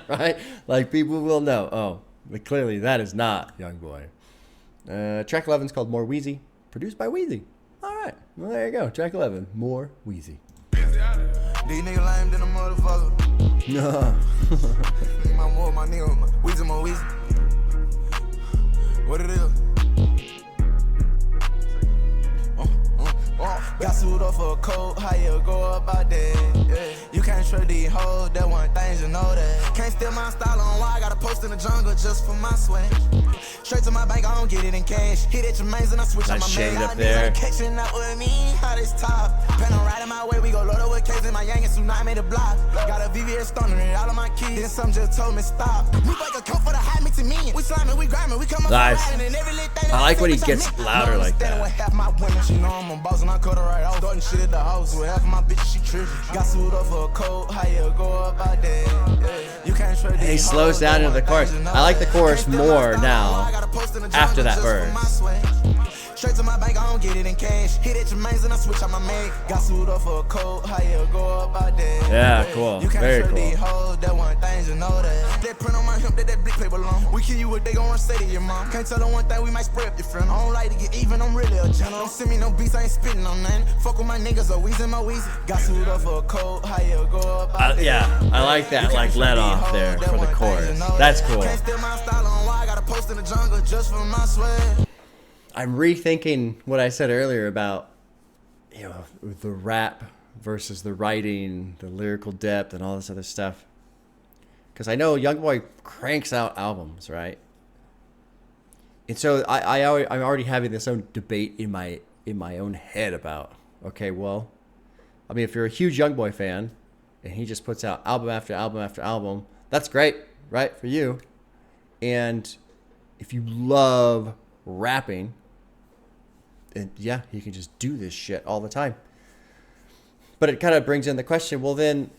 [SPEAKER 1] right? Like, people will know, oh, but clearly that is not Youngboy. Track 11 is called More Wheezy, produced by Wheezy. All right, well, there you go. Track 11, More Wheezy.
[SPEAKER 2] These niggas lame than a motherfucker.
[SPEAKER 1] No.
[SPEAKER 2] my nigga, Wheezy, more Wheezy. What it is? Got sued up for a coat, how you go about that? Yeah. You can't trade these hoes, that one thing you know that. Can't steal my style on why I got a post in the jungle just for my swag. Straight to my bank, I don't get it in cash. Hit at your mains and I switch on my
[SPEAKER 1] shade
[SPEAKER 2] main.
[SPEAKER 1] up there.
[SPEAKER 2] Catching up with me, how this top. Pen on right in my way, we go load up with K's in my yang and tsunami made a block. Got a VVS stoner and out of my keys. Then some just told me stop. We break a coat for the high mix and me. We slamming, we grinding, we come up
[SPEAKER 1] Nice.
[SPEAKER 2] riding, and every little thing
[SPEAKER 1] I like when he
[SPEAKER 2] that
[SPEAKER 1] gets
[SPEAKER 2] I
[SPEAKER 1] louder like
[SPEAKER 2] understand
[SPEAKER 1] that.
[SPEAKER 2] what half my women, she know I'm a boss and I cut her right off. Starting shit at the house with half of my bitch, she tripping. Got sued up for a coat, how you go about that? Yeah. You can't trade
[SPEAKER 1] And he slows down into the chorus. I like the chorus more now after that verse.
[SPEAKER 2] Straight to my bank, I don't get it in cash. Hit at your mains and I switch on my mag. Got sued up for a coat, how you go about that?
[SPEAKER 1] Yeah, cool.
[SPEAKER 2] You can't
[SPEAKER 1] Very
[SPEAKER 2] trade
[SPEAKER 1] cool.
[SPEAKER 2] these hoes, that one thing, you know that. That print on my hip, that big paper long. We kill you what they gon' run say to your mom. Can't tell them one thing, we might spray up your friend. I don't like to get even, I'm really a general. Don't send me no beats, I ain't spitting on nothing. Fuck with my niggas, a Wheezy, my Wheezy. Got sued up for a coat, how you go about that?
[SPEAKER 1] Yeah, I like that, like let off there for the chorus. That's cool.
[SPEAKER 2] Can't steal my style on why I got a post in the jungle just for my sweat.
[SPEAKER 1] I'm rethinking what I said earlier about, you know, the rap versus the writing, the lyrical depth, and all this other stuff. Because I know Youngboy cranks out albums, right? And so I'm already having this own debate in my own head about, okay, well, I mean, if you're a huge Youngboy fan and he just puts out album after album after album, that's great, right, for you. And if you love rapping, and yeah, you can just do this shit all the time. But it kind of brings in the question, well then,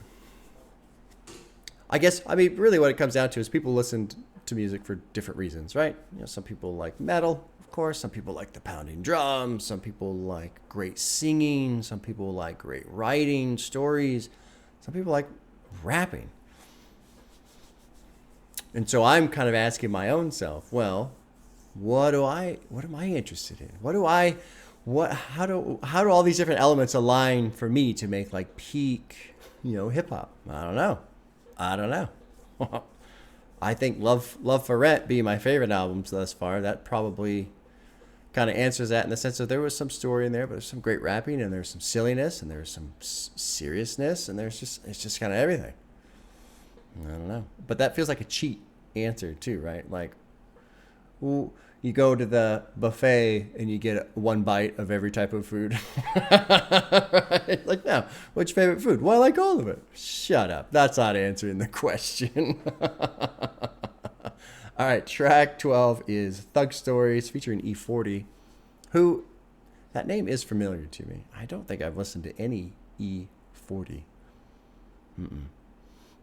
[SPEAKER 1] I guess, I mean, really what it comes down to is people listen to music for different reasons, right? You know, some people like metal, of course. Some people like the pounding drums. Some people like great singing. Some people like great writing, stories. Some people like rapping. And so I'm kind of asking my own self, well, what am I interested in? How do all these different elements align for me to make like peak, you know, hip hop? I don't know. I think Love for Rent being my favorite albums thus far, that probably kind of answers that in the sense that there was some story in there, but there's some great rapping and there's some silliness and there's some seriousness and it's just kind of everything. I don't know. But that feels like a cheat answer too, right? Like, ooh, you go to the buffet and you get one bite of every type of food. Right? Like, no, what's your favorite food? Well, I like all of it. Shut up. That's not answering the question. All right, track 12 is Thug Stories featuring E40, who, that name is familiar to me. I don't think I've listened to any E40.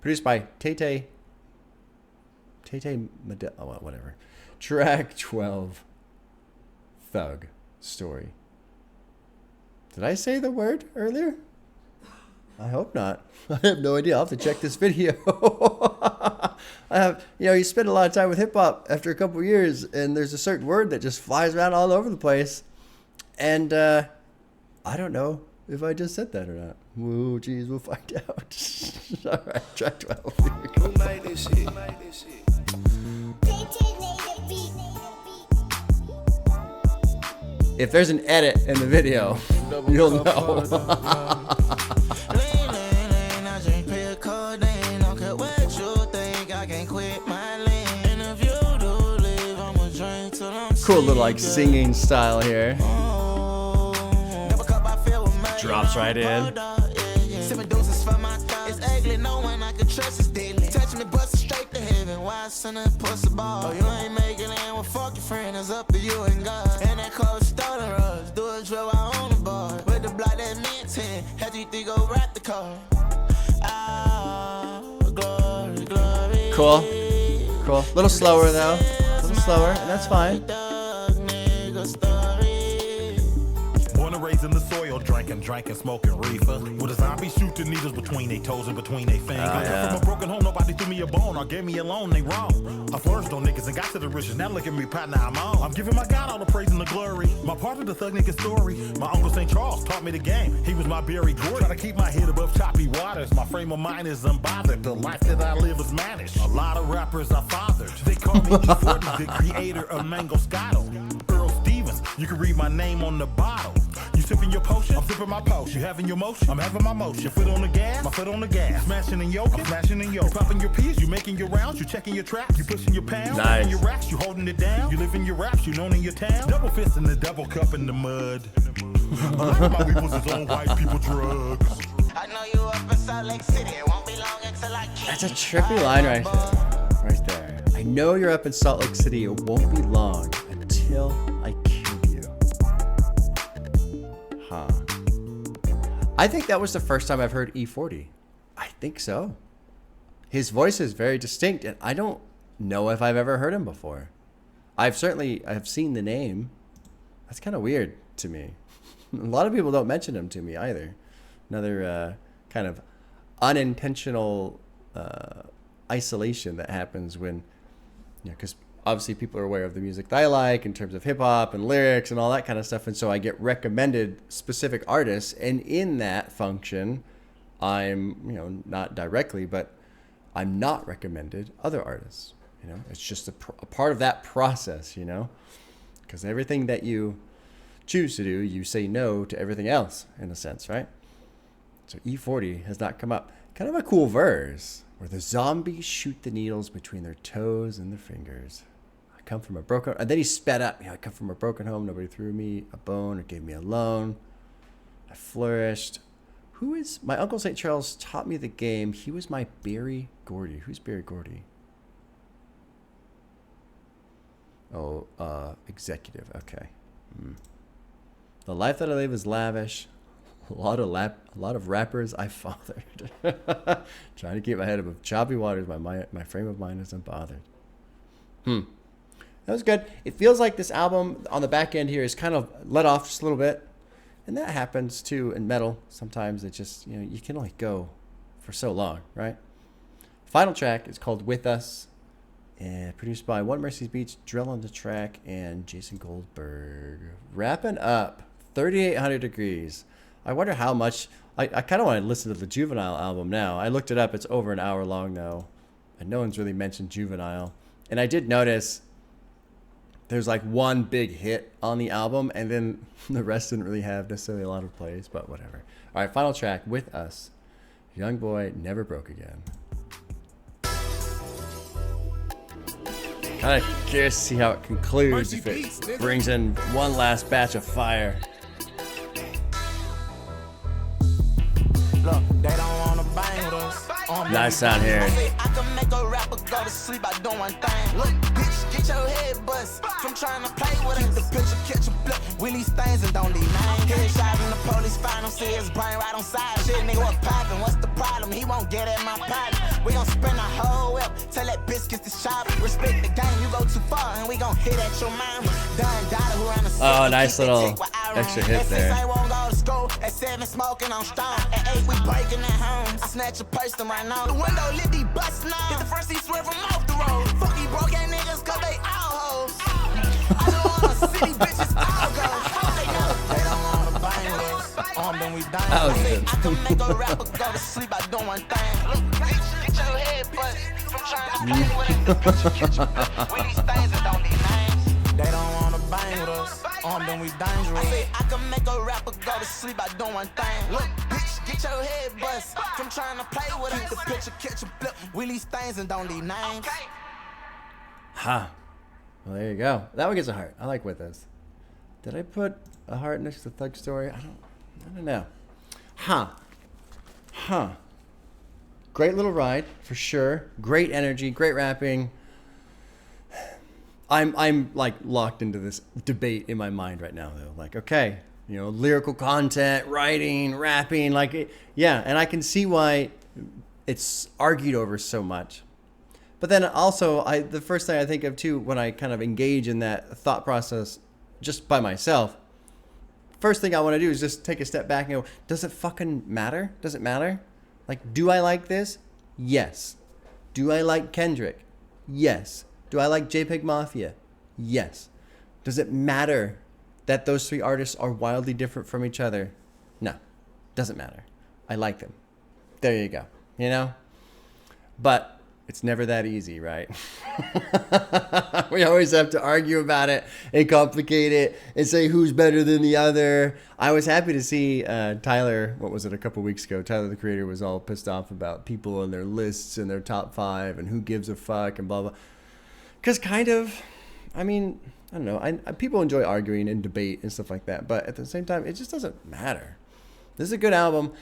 [SPEAKER 1] Produced by Tay Medell, oh, whatever. Track 12, Thug Story. Did I say the word earlier? I hope not. I have no idea. I'll have to check this video. You spend a lot of time with hip hop after a couple of years, and there's a certain word that just flies around all over the place. And I don't know if I just said that or not. Whoa, geez, we'll find out. All right, track 12. Here we go.
[SPEAKER 3] Who made this shit?
[SPEAKER 1] If there's an edit in the video, you'll know. Cool little like singing style here. Drops right in.
[SPEAKER 2] Touch me, bust straight to heaven. Why send a pussy ball? Oh, you ain't making it, well, fuck your friend. It's up to you and God. And that clothes stolen rush. Do a drill out on the bar. With the block that meant 10. Had you think go wrap the car. Ah, glory, glory.
[SPEAKER 1] Cool. A little slower though. A little slower, and that's fine.
[SPEAKER 6] Born and raised in the soil, drinking, smoking reefer. With a zombie shooting needles between their toes and between their fingers.
[SPEAKER 1] yeah.
[SPEAKER 6] From a broken home, nobody threw me a bone or gave me a loan, they wrong. I flourished on niggas and got to the riches. Now look at me, partner, I'm on. I'm giving my God all the praise and the glory. My part of the thug nigga story. My uncle St. Charles taught me the game. He was my Barry Gordy. Try to keep my head above choppy waters. My frame of mind is unbothered. The life that I live is managed. A lot of rappers are fathered. They call me E40, the creator of Mango Scotto. Earl Stevens, you can read my name on the bottle. You sipping your potion? I'm sipping my potion. You having your motion? I'm having my motion. Foot on the gas? My foot on the gas. Smashing and yoking? Smashing and yoking. You popping your peas? You making your rounds? You checking your traps? You pushing your pounds?
[SPEAKER 1] Nice.
[SPEAKER 6] Your racks? You holding it down? You living your raps? You known in your town? Double fist in the double cup in the mud. A lot of my people's is on white people drugs.
[SPEAKER 2] I know you up in Salt Lake City. It won't be long until I keep.
[SPEAKER 1] That's a trippy line right there. I I know you're up in Salt Lake City. It won't be long until I kill you. Huh. I think that was the first time I've heard E40. I think so. His voice is very distinct, and I don't know if I've ever heard him before. I've seen the name. That's kind of weird to me. A lot of people don't mention him to me either. Another kind of unintentional isolation that happens when, because obviously people are aware of the music that I like in terms of hip hop and lyrics and all that kind of stuff. And so I get recommended specific artists. And in that function, I'm, not directly, but I'm not recommended other artists. It's just a part of that process, because everything that you choose to do, you say no to everything else in a sense, right? So E40 has not come up. Kind of a cool verse where the zombies shoot the needles between their toes and their fingers. I come from a broken, and then he sped up. I come from a broken home. Nobody threw me a bone or gave me a loan. I flourished. Who is my Uncle St. Charles taught me the game. He was my Barry Gordy. Who's Barry Gordy? Oh, executive. Okay. The life that I live is lavish. A lot of rappers I fathered. Trying to keep my head above choppy waters. My frame of mind is unbothered. That was good. It feels like this album on the back end here is kind of let off just a little bit. And that happens too in metal. Sometimes it just, you can only go for so long, right? Final track is called With Us. And produced by One Mercy's Beats, Drill on the track, and Jason Goldberg. Wrapping up 3,800 Degrees. I wonder how much. I kind of want to listen to the Juvenile album now. I looked it up. It's over an hour long, though. And no one's really mentioned Juvenile. And I did notice there's like one big hit on the album, and then the rest didn't really have necessarily a lot of plays, but whatever. All right, final track, With Us. Youngboy, Never Broke Again. Kind of curious to see how it concludes, if it brings in one last batch of fire.
[SPEAKER 2] Look, they don't wanna bang with us.
[SPEAKER 1] Nice sound here.
[SPEAKER 2] I can make a rapper go to sleep by doing one thing. Look, bitch, get your head bust from trying to play with us. The picture catch a flip. We these things and don't need names. Headshot in the police find him, see his brain right on side. Shit, nigga, what poppin'? What's the problem? He won't get at my pocket. We gon' spin a whole whip. Tell that bitch get the shop. Respect the game, you go too far, and we gon' hit at your mom. Done dollar who ran the city.
[SPEAKER 1] Oh, nice little extra hit there.
[SPEAKER 2] I won't go to school. At 7 smoking on stone. At 8 we breaking at home. I snatch a person right now. The window lit, he bustin' out. Hit the first, he swerve from off the road. Fuck these broke ass niggas, cause they all hoes. I just wanna see these bitches all go. They don't wanna bang with us. Then we dying. I can make a rapper go to sleep by doing one thing. Look, bitch, get your head bust from trying to play with it. The picture catch a flip. We these things that don't need names. They don't wanna bang with us. Then we dangerous. I say I can make a rapper go to sleep by doing one thing. Look, bitch, get your head bust from trying to play with it. The picture catch a flip. We these things and don't need names.
[SPEAKER 1] Huh. Well, there you go. That one gets a heart. I like With Us. Did I put a heart next to Thug Story? I don't know. Huh. Great little ride, for sure. Great energy, great rapping. I'm like locked into this debate in my mind right now, though. Like, okay, lyrical content, writing, rapping, yeah, and I can see why it's argued over so much. But then also, the first thing I think of too when I kind of engage in that thought process just by myself, first thing I want to do is just take a step back and go, does it fucking matter? Does it matter? Like, do I like this? Yes. Do I like Kendrick? Yes. Do I like JPEG Mafia? Yes. Does it matter that those three artists are wildly different from each other? No. Doesn't matter. I like them. There you go. But it's never that easy, right? We always have to argue about it and complicate it and say who's better than the other. I was happy to see Tyler, what was it, a couple weeks ago, Tyler the Creator was all pissed off about people and their lists and their top 5 and who gives a fuck and blah, blah. Because I don't know. People enjoy arguing and debate and stuff like that. But at the same time, it just doesn't matter. This is a good album.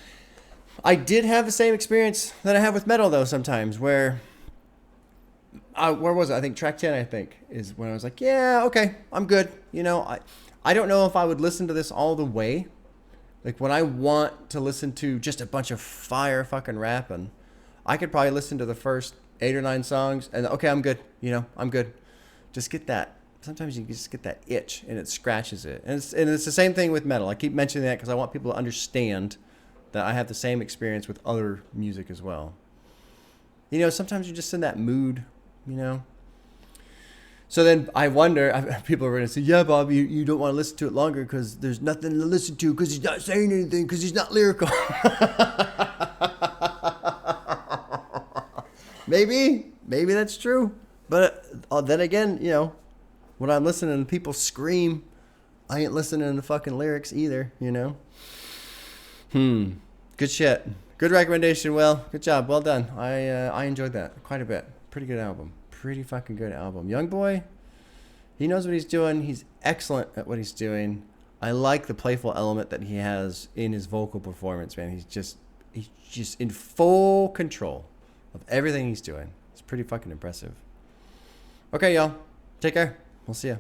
[SPEAKER 1] I did have the same experience that I have with metal, though, sometimes, where where was it? I think track 10, I think, is when I was like, yeah, okay, I'm good. You know, I don't know if I would listen to this all the way. Like, when I want to listen to just a bunch of fire fucking rapping, I could probably listen to the first 8 or 9 songs and, okay, I'm good. You know, I'm good. Just get that. Sometimes you just get that itch and it scratches it. And it's the same thing with metal. I keep mentioning that because I want people to understand that I have the same experience with other music as well. You know, sometimes you're just in that mood, you know. So then I wonder, people are going to say, yeah, Bob, you don't want to listen to it longer because there's nothing to listen to because he's not saying anything because he's not lyrical. Maybe that's true. But then again, you know, when I'm listening to people scream, I ain't listening to fucking lyrics either, you know. Good shit. Good recommendation, Will. Good job. Well done. I enjoyed that quite a bit. Pretty good album. Pretty fucking good album. Youngboy, he knows what he's doing. He's excellent at what he's doing. I like the playful element that he has in his vocal performance, man. He's just in full control of everything he's doing. It's pretty fucking impressive. Okay, y'all. Take care. We'll see ya.